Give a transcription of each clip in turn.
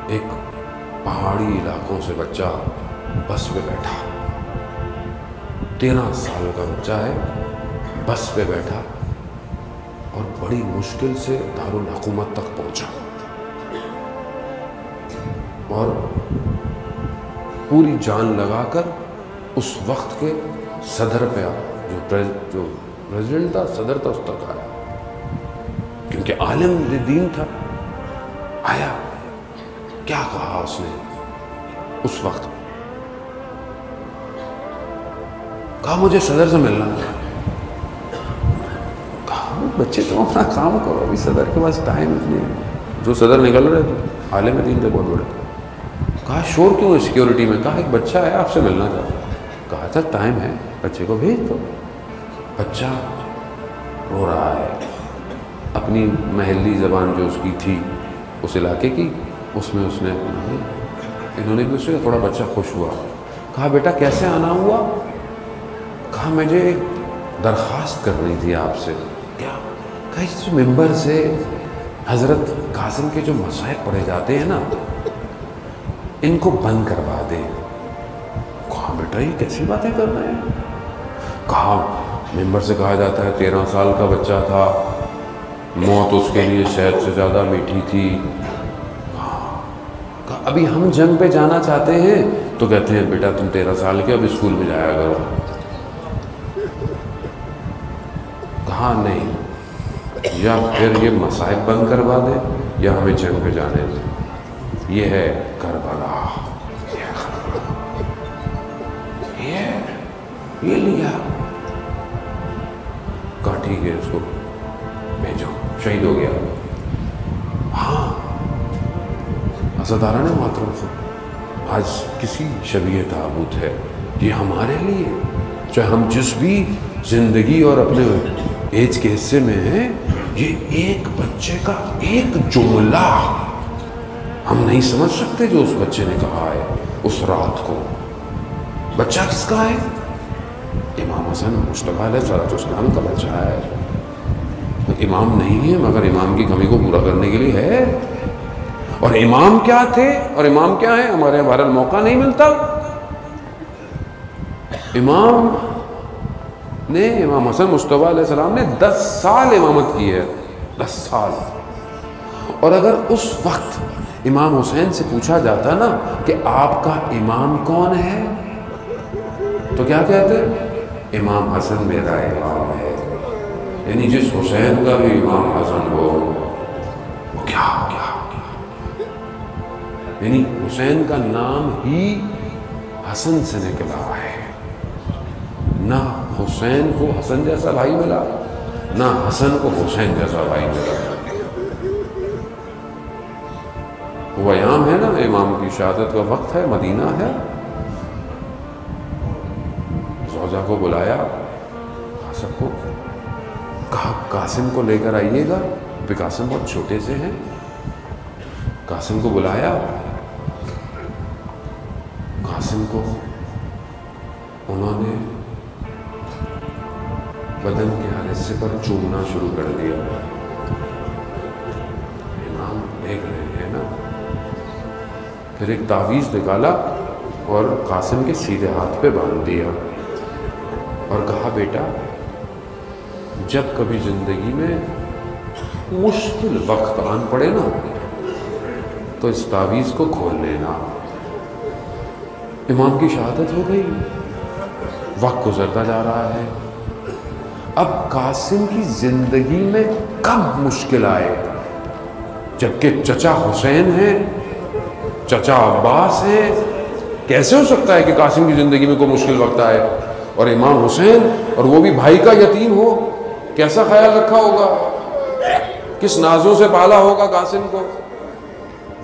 ایک پہاڑی علاقوں سے بچہ بس پہ بیٹھا، 13 سال کا بچہ ہے، بس پہ بیٹھا اور بڑی مشکل سے دارالحکومت تک پہنچا اور پوری جان لگا کر اس وقت کے صدر پہ جو پریزیڈنٹ تھا، صدر تھا، اس تک آیا، کیونکہ عالم دین تھا۔ آیا، کیا کہا اس نے اس وقت؟ کہا مجھے صدر سے ملنا ہے۔ کہا بچے تم اپنا کام کرو، ابھی صدر کے پاس ٹائم نہیں ہے۔ جو صدر نکل رہے تھے عالم دین تھے بہت بڑے۔ کہا شور کیوں ہے سیکیورٹی میں؟ کہا ایک بچہ ہے آپ سے ملنا چاہتا ہے۔ کہا تھا ٹائم ہے، بچے کو بھیج دو۔ بچہ رو رہا ہے، اپنی محلی زبان جو اس کی تھی اس علاقے کی، اس میں اس نے انہوں نے بھی اس سے تھوڑا بچہ خوش ہوا۔ کہا بیٹا کیسے آنا ہوا؟ کہا مجھے ایک درخواست کرنی تھی آپ سے۔ کیا؟ کہا اس ممبر سے حضرت قاسم کے جو مصائب پڑھے جاتے ہیں نا، ان کو بند کروا دے۔ کہا بیٹا یہ کیسی باتیں کر رہے ہیں؟ کہا ممبر سے کہا جاتا ہے 13 سال کا بچہ تھا، موت اس کے لیے شہد سے زیادہ میٹھی تھی۔ کہا ابھی ہم جنگ پہ جانا چاہتے ہیں تو کہتے ہیں بیٹا تم 13 سال کے اب اسکول میں جایا کرو۔ کہا نہیں، یا پھر یہ مصائب بند کروا دے یا ہمیں جنگ پہ جانے دے۔ یہ ہے کربلا، یہ لیا۔ کہا ٹھیک ہے اس کو بھیجو، شہید ہو گیا۔ ہاں عزادارہ نے محترم سے آج کسی شبیہ تابوت ہے، یہ ہمارے لیے چاہے ہم جس بھی زندگی اور اپنے ایج کے حصے میں ہیں، یہ ایک بچے کا ایک جملہ ہم نہیں سمجھ سکتے جو اس بچے نے کہا ہے اس رات کو۔ بچہ کس کا ہے؟ امام حسن مصطفیٰ علیہ السلام کا بچہ ہے۔ امام نہیں ہے مگر امام کی کمی کو پورا کرنے کے لیے ہے۔ اور امام کیا تھے اور امام کیا ہے؟ ہمارے بہرحال موقع نہیں ملتا۔ امام حسن مصطفیٰ علیہ السلام نے 10 سال امامت کی ہے، 10 سال۔ اور اگر اس وقت امام حسین سے پوچھا جاتا نا کہ آپ کا امام کون ہے، تو کیا کہتے؟ امام حسن میرا امام ہے۔ یعنی جس حسین کا بھی امام حسن ہو وہ کیا ہو گیا؟ یعنی حسین کا نام ہی حسن سے نکلا ہے۔ نہ حسین کو حسن جیسا بھائی ملا، نہ حسن کو حسین جیسا بھائی ملا۔ وہ ایام ہے نا، امام کی شہادت کا وقت ہے، مدینہ ہے۔ زوجہ کو بلایا، سب کو کہا قاسم کو لے کر آئیے گا، قاسم بہت چھوٹے سے ہیں۔ قاسم کو بلایا، قاسم کو انہوں نے بدن کے ہر حصے پر چومنا شروع کر دیا۔ امام دیکھ رہے ہیں نا۔ پھر ایک تعویذ نکالا اور قاسم کے سیدھے ہاتھ پہ باندھ دیا اور کہا بیٹا جب کبھی زندگی میں مشکل وقت آن پڑے نا تو اس تعویذ کو کھول لینا۔ امام کی شہادت ہو گئی، وقت گزرتا جا رہا ہے۔ اب قاسم کی زندگی میں کب مشکل آئے؟ جبکہ چچا حسین ہیں، چچا عباس ہیں، کیسے ہو سکتا ہے کہ قاسم کی زندگی میں کوئی مشکل وقت آئے؟ اور امام حسین، اور وہ بھی بھائی کا یتیم ہو، کیسا خیال رکھا ہوگا، کس نازوں سے پالا ہوگا قاسم کو۔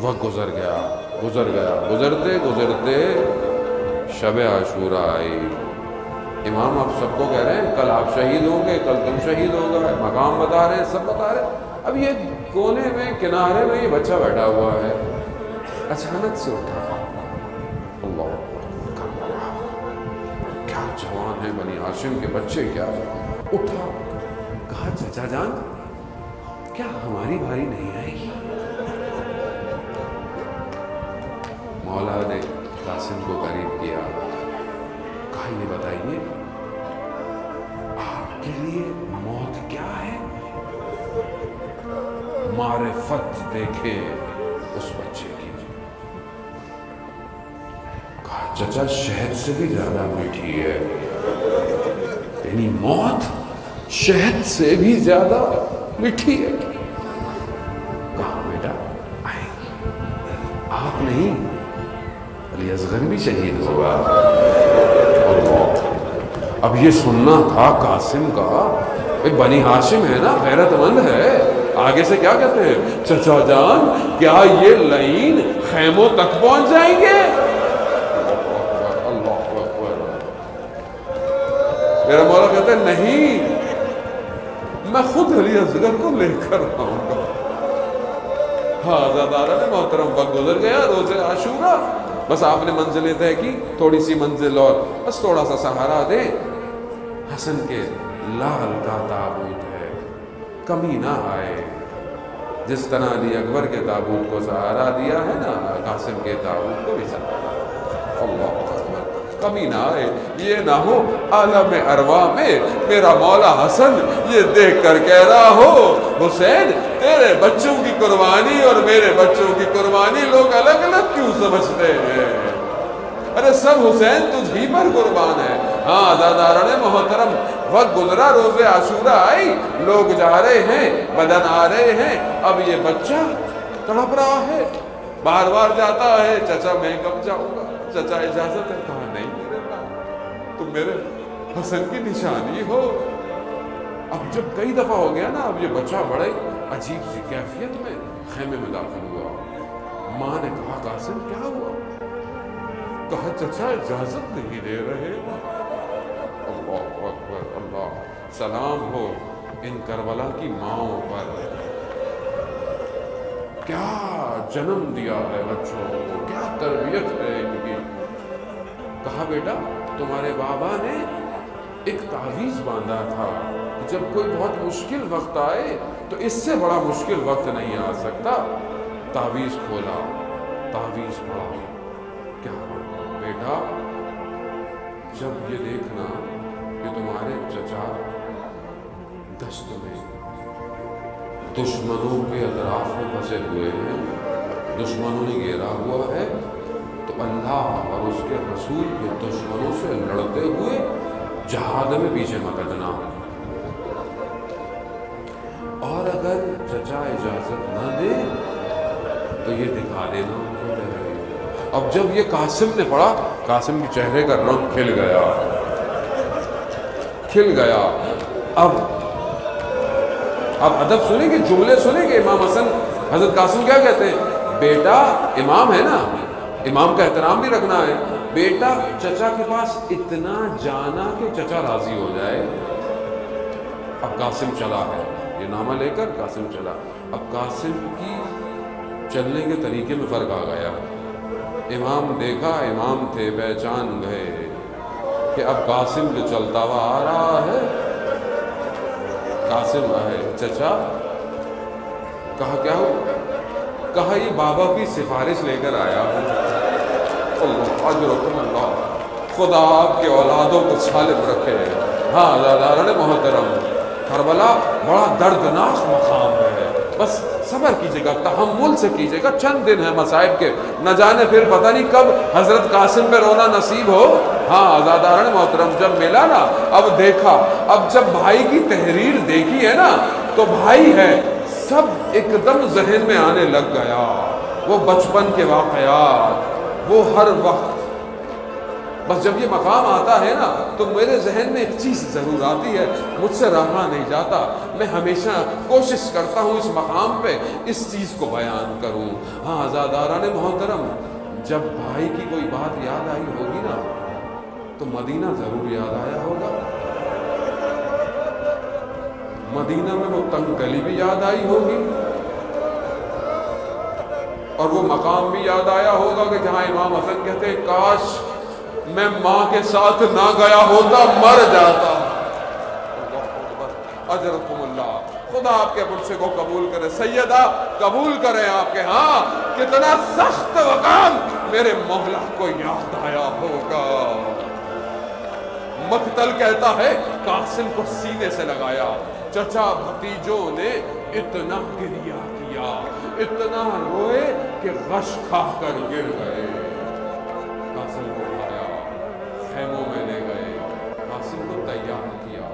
وقت گزر گیا، گزرتے گزرتے شب عاشورہ آئی۔ امام اب سب کو کہہ رہے ہیں کل آپ شہید ہوں گے، کل تم شہید ہوگا، مقام بتا رہے ہیں، سب بتا رہے ہیں۔ اب یہ کونے میں کنارے میں یہ بچہ بیٹھا ہوا ہے، اچانک سے اٹھا، اللہ کربلا، کیا جوان ہے بنی ہاشم کے بچے، کیا اٹھا، کہا چچا جان کیا ہماری باری نہیں آئی؟ مولا نے قاسم کو قریب کیا، کہا یہ بتائیے آپ کے لیے موت کیا ہے؟ معرفت دیکھے اس بچے کی، کہا چچا شہد سے بھی زیادہ میٹھی ہے، یعنی موت شہد سے بھی زیادہ میٹھی ہے۔ کہا بیٹا آئے، آپ نہیں علی اصغر بھی شہید ہوگا۔ اب یہ سننا تھا قاسم کا، بنی ہاشم ہے نا، غیرت مند ہے، آگے سے کیا کہتے ہیں، چچا جان کیا یہ لعین خیموں تک پہنچ جائیں گے؟ اللہ اکبر۔ میرا مولا کہتا ہے نہیں، میں خود علی اصغر کو لے کر آؤں گا۔ ہاں عزادارہ محترم، وقت گزر گیا، روز عاشورہ، بس آپ نے منزلیں طے کی، تھوڑی سی منزل اور بس تھوڑا سا سہارا دے۔ حسن کے لال کا تابوت ہے، کمی نہ آئے، جس طرح علی اکبر کے تابوت کو سہارا دیا ہے نا، قاسم کے تابوت کو بھی سہارا۔ اللہ اکبر، کمی نہ آئے، یہ نہ ہو عالم ارواح میں میرا مولا حسن یہ دیکھ کر کہہ رہا ہو حسین تیرے بچوں کی قربانی اور میرے بچوں کی قربانی لوگ الگ الگ کیوں سمجھتے ہیں؟ ارے سب حسین تجھ ہی پر قربان ہے۔ ہاں عزاداران محترم، وقت گزرا، روز عاشورہ آئی، لوگ جا رہے ہیں، بدن آ رہے ہیں، اب یہ بچہ تڑپ رہا ہے، بار بار جاتا ہے، چچا میں کب جاؤں گا، چچا اجازت ہے؟ کہا نہیں میرے بھائی، تم میرے حسن کی نشانی ہو۔ اب جب کئی دفعہ ہو گیا نا، اب یہ بچہ بڑے عجیب سی کیفیت میں خیمے میں داخل ہوا۔ ماں نے کہا قاسم کیا ہوا؟ کہا چچا اجازت نہیں دے رہے۔ اللہ اکبر، اللہ سلام ہو ان کربلا کی ماؤں پر، کیا جنم دیا ہے بچوں کو، کیا تربیت ہے ان کی۔ کہا بیٹا تمہارے بابا نے ایک تعویذ باندھا تھا، جب کوئی بہت مشکل وقت آئے تو اس سے بڑا مشکل وقت نہیں آ سکتا۔ تعویذ کھولا، تعویذ پڑھا، کیا بیٹا جب یہ دیکھنا کہ تمہارے چچا دشت میں دشمنوں کے اطراف میں پھنسے ہوئے ہیں، دشمنوں نے گھیرا ہوا ہے، تو اللہ اور اس کے رسول کے دشمنوں سے لڑتے ہوئے جہاد میں پیچھے مت ہٹنا، اور اگر چچا اجازت نہ دے تو یہ دکھا دینا ان کو۔ اب جب یہ قاسم نے پڑھا، قاسم کے چہرے کا رنگ کھل گیا، کھل گیا۔ اب ادب سنیں گے، جملے سنیں گے، امام حسن حضرت قاسم کیا کہتے ہیں؟ بیٹا امام ہے نا، امام کا احترام بھی رکھنا ہے، بیٹا چچا کے پاس اتنا جانا کہ چچا راضی ہو جائے۔ اب قاسم چلا ہے، یہ نامہ لے کر قاسم چلا۔ اب قاسم کی چلنے کے طریقے میں فرق آ گیا، امام دیکھا، امام تھے، پہچان گئے کہ اب قاسم جو چلتا ہوا آ رہا ہے، قاسم آئے۔ چچا کہا کیا ہو؟ کہا یہ بابا کی سفارش لے کر آیا ہوں۔ اللہ اجرکم اللہ، خدا آپ کے اولادوں کو سالم رکھے۔ ہاں عزاداران محترم، کربلا بڑا دردناک مقام ہے، بس صبر کیجئے گا، تحمل سے کیجئے گا، چند دن ہے مصائب کے، نہ جانے پھر پتہ نہیں کب حضرت قاسم پہ رونا نصیب ہو۔ ہاں عزاداران محترم، جب ملا نا، اب دیکھا، اب جب بھائی کی تحریر دیکھی ہے نا، تو بھائی ہے سب ایک دم ذہن میں آنے لگ گیا، وہ بچپن کے واقعات، وہ ہر وقت۔ بس جب یہ مقام آتا ہے نا تو میرے ذہن میں ایک چیز ضرور آتی ہے، مجھ سے رہا نہیں جاتا، میں ہمیشہ کوشش کرتا ہوں اس مقام پہ اس چیز کو بیان کروں۔ ہاں عزاداران محترم، جب بھائی کی کوئی بات یاد آئی ہوگی نا تو مدینہ ضرور یاد آیا ہوگا، مدینہ میں وہ تنگ گلی بھی یاد آئی ہوگی، اور وہ مقام بھی یاد آیا ہوگا کہ جہاں امام حسن کہتے ہیں کاش میں ماں کے ساتھ نہ گیا ہوتا، مر جاتا۔ اجرکم اللہ، خدا آپ کے مرشد کو قبول کرے، سیدہ قبول کریں آپ کے۔ ہاں کتنا سخت مقام میرے مولا کو یاد آیا ہوگا۔ مقتل کہتا ہے قاسم کو سینے سے لگایا، چچا بھتیجوں نے اتنا گریہ کیا، اتنا روئے کہ غش کھا کر گر گئے۔ قاسم کو اٹھایا، خیموں میں لے گئے، قاسم کو تیار کیا،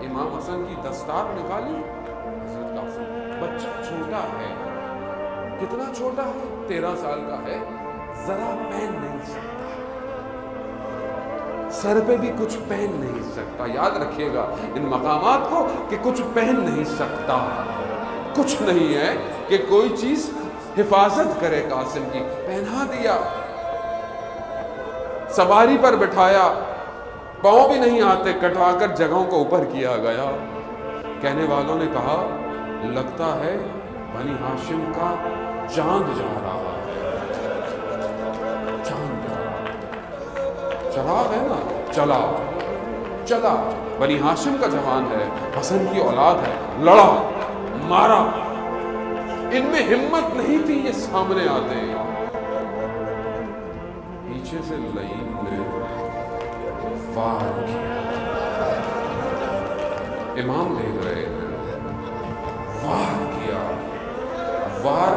امام حسن کی دستار نکالی۔ حضرت قاسم بچہ چھوٹا ہے، کتنا چھوٹا ہے؟ 13 سال کا ہے، ذرا پہن نہیں سکتا، سر پہ بھی کچھ پہن نہیں سکتا۔ یاد رکھیے گا ان مقامات کو کہ کچھ پہن نہیں سکتا، کچھ نہیں ہے کہ کوئی چیز حفاظت کرے قاسم کی۔ پہنا دیا، سواری پر بٹھایا، پاؤں بھی نہیں آتے، کٹوا کر جگہوں کو اوپر کیا گیا۔ کہنے والوں نے کہا لگتا ہے بنی ہاشم کا چاند جا رہا ہے، چاند جا رہا ہے، چراغ ہے نا، چلا بنی ہاشم کا جوان ہے، حسن کی اولاد ہے، لڑا مارا، ان میں ہمت نہیں تھی یہ سامنے آتے۔ پیچھے سے لعین نے وار کیا، امام دیکھ رہے ہیں، وار کیا، وار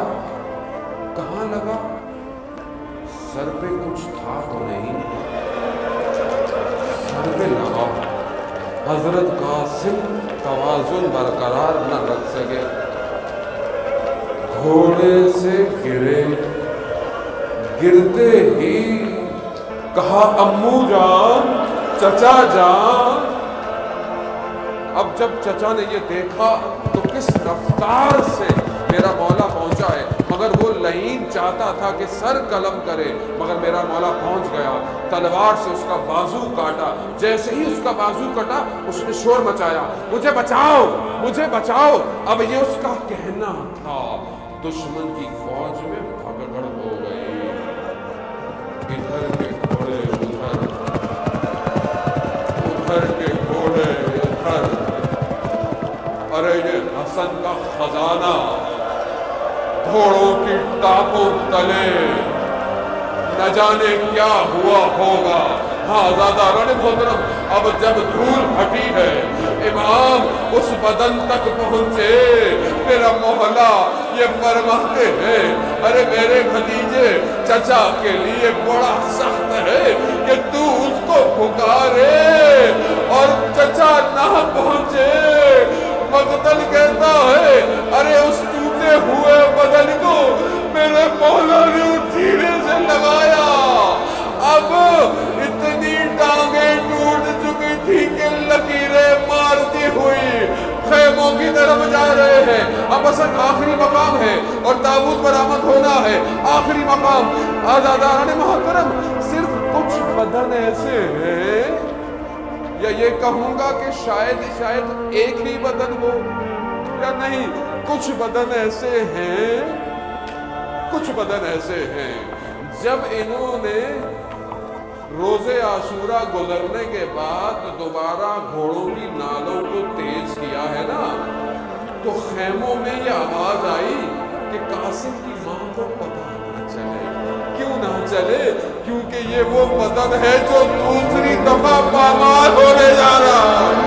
کہاں لگا؟ سر پہ کچھ تھا تو نہیں، سر پہ لگا۔ حضرت قاسم توازن برقرار نہ رکھ سکے، گھوڑے سے گرے، گرتے ہی کہا امو جان، چچا جان۔ اب جب چچا نے یہ دیکھا تو کس رفتار سے میرا مولا پہنچا ہے، مگر وہ لعین چاہتا تھا کہ سر قلم کرے، مگر میرا مولا پہنچ گیا، تلوار سے اس کا بازو کاٹا۔ جیسے ہی اس کا بازو کٹا اس نے شور مچایا، مجھے بچاؤ، مجھے بچاؤ۔ اب یہ اس کا کہنا تھا۔ دشمن کی فوج میں بھگدڑ ہو گئی، ادھر کے گھوڑے ادھر، ادھر کے گھوڑے ادھر۔ ارے یہ حسن کا خزانہ گھوڑوں کی ٹاپوں تلے، نہ جانے کیا ہوا ہوگا۔ ہاں زادہ محترم، اب جب دھول ہٹی ہے، امام اس بدن تک پہنچے، میرا مولا یہ فرماتے ہیں ارے میرے بھتیجے، چچا کے لیے بڑا سخت ہے کہ تو اس کو پکارے اور چچا نہ پہنچے۔ مقتل کہتا ہے ارے اس ٹوٹے ہوئے بدن کو میرے مولا نے سینے سے لگایا۔ اب اتنی ٹانگیں ٹوٹ چکی تھی کہ لکیریں مارتی ہوئی خیموں کی طرف جا رہے ہیں۔ اب اصل آخری مقام ہے اور تابوت برآمد ہونا ہے، آخری مقام۔ آزاداران محترم، صرف کچھ بدن ایسے ہیں، یا یہ کہوں گا کہ شاید ایک ہی بدن ہو، یا نہیں، کچھ بدن ایسے ہیں، کچھ بدن ایسے ہیں۔ جب انہوں نے روزے عاشورہ گزرنے کے بعد دوبارہ گھوڑوں کی نالوں کو تیز کیا ہے نا، تو خیموں میں یہ آواز آئی کہ قاسم کی ماں کو پتہ نہ چلے۔ کیوں نہ چلے؟ کیونکہ یہ وہ بدن ہے جو دوسری دفعہ پامال ہونے جا رہا ہے۔